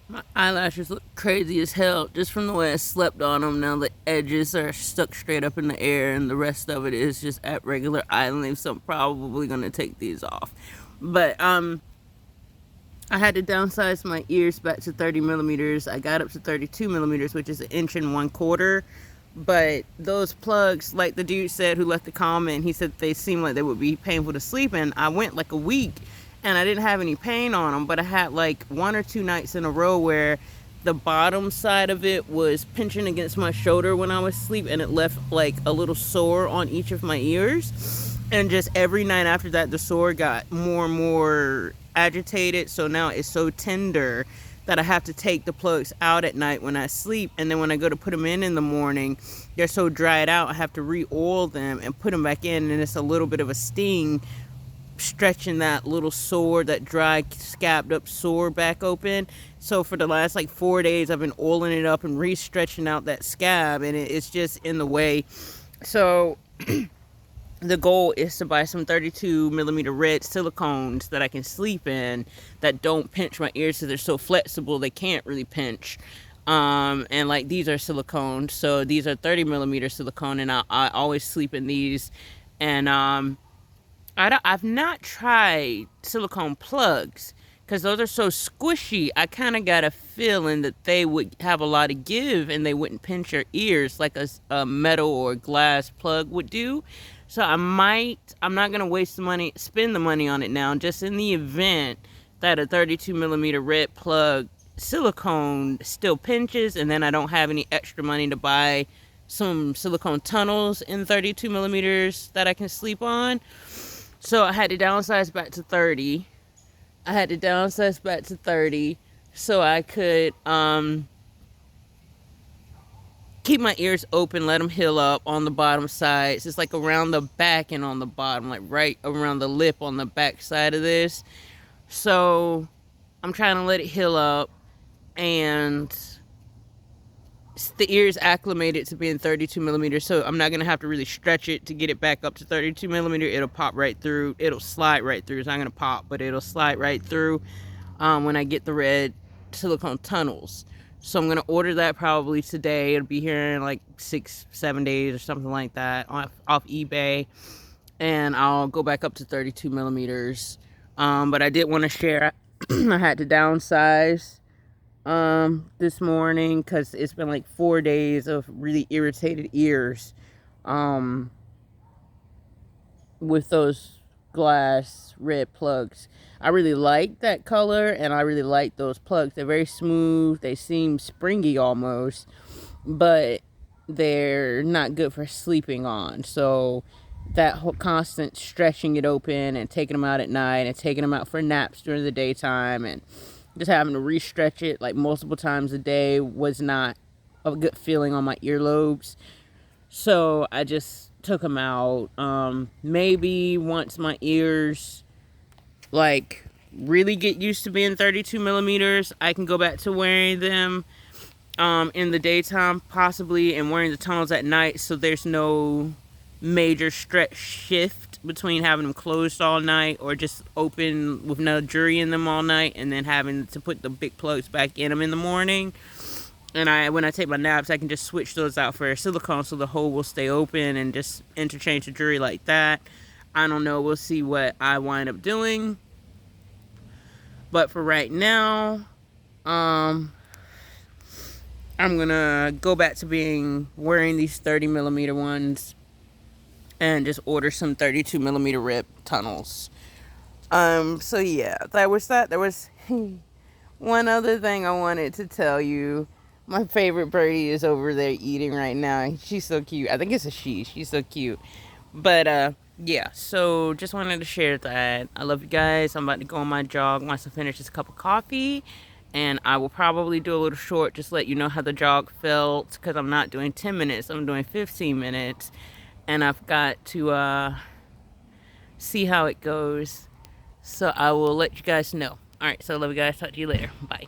My eyelashes look crazy as hell just from the way I slept on them. Now the edges are stuck straight up in the air, and the rest of it is just at regular eye length. So I'm probably gonna take these off. But I had to downsize my ears back to 30 millimeters. I got up to 32 millimeters, which is an inch and 1/4. But those plugs, like the dude said who left the comment, he said they seemed like they would be painful to sleep in. I went like a week and I didn't have any pain on them, but I had like 1 or 2 nights in a row where the bottom side of it was pinching against my shoulder when I was asleep, and it left like a little sore on each of my ears. And just every night after that, the sore got more and more agitated. So now it's so tender that I have to take the plugs out at night when I sleep. And then when I go to put them in the morning, they're so dried out, I have to re-oil them and put them back in. And it's a little bit of a sting stretching that little sore, that dry, scabbed up sore back open. So for the last like 4 days, I've been oiling it up and re-stretching out that scab, and it's just in the way. So the goal is to buy some 32 millimeter red silicones that I can sleep in that don't pinch my ears, so they're so flexible they can't really pinch. And like these are silicone, so these are 30 millimeter silicone, and I always sleep in these. And I've not tried silicone plugs because those are so squishy. I kind of got a feeling that they would have a lot of give and they wouldn't pinch your ears like a metal or glass plug would do. So I'm not going to waste the money, spend the money on it now, just in the event that a 32 millimeter red plug silicone still pinches and then I don't have any extra money to buy some silicone tunnels in 32 millimeters that I can sleep on. So I had to downsize back to 30. I had to downsize back to 30 so I could keep my ears open, let them heal up on the bottom sides. It's like around the back and on the bottom, like right around the lip on the back side of this. So I'm trying to let it heal up, and the ears acclimated to being 32 millimeters, so I'm not gonna have to really stretch it to get it back up to 32 millimeter. It'll pop right through. It'll slide right through. It's not gonna pop, but it'll slide right through when I get the red silicone tunnels. So I'm gonna order that probably today. It'll be here in like 6-7 days or something like that off eBay, and I'll go back up to 32 millimeters. But I did want to share. I had to downsize this morning because it's been like 4 days of really irritated ears with those glass red plugs. I really like that color and I really like those plugs. They're very smooth, they seem springy almost, but they're not good for sleeping on. So that whole constant stretching it open and taking them out at night and taking them out for naps during the daytime and just having to re-stretch it like multiple times a day was not a good feeling on my earlobes. So I just took them out. Maybe once my ears like really get used to being 32 millimeters, I can go back to wearing them in the daytime possibly, and wearing the tunnels at night, so there's no major stretch shift between having them closed all night or just open with no jury in them all night and then having to put the big plugs back in them in the morning. And when I take my naps, I can just switch those out for silicone so the hole will stay open and just interchange the jury like that. I don't know. We'll see what I wind up doing. But for right now, I'm gonna go back to wearing these 30 millimeter ones and just order some 32 millimeter red tunnels. So yeah, that was that. There was one other thing I wanted to tell you. My favorite birdie is over there eating right now. She's so cute. I think it's a she. She's so cute. But yeah, so just wanted to share that. I love you guys. I'm about to go on my jog once I finish this cup of coffee. And I will probably do a little short, just let you know how the jog felt, because I'm not doing 10 minutes. I'm doing 15 minutes. And I've got to see how it goes. So I will let you guys know. All right, so love you guys. Talk to you later. Bye.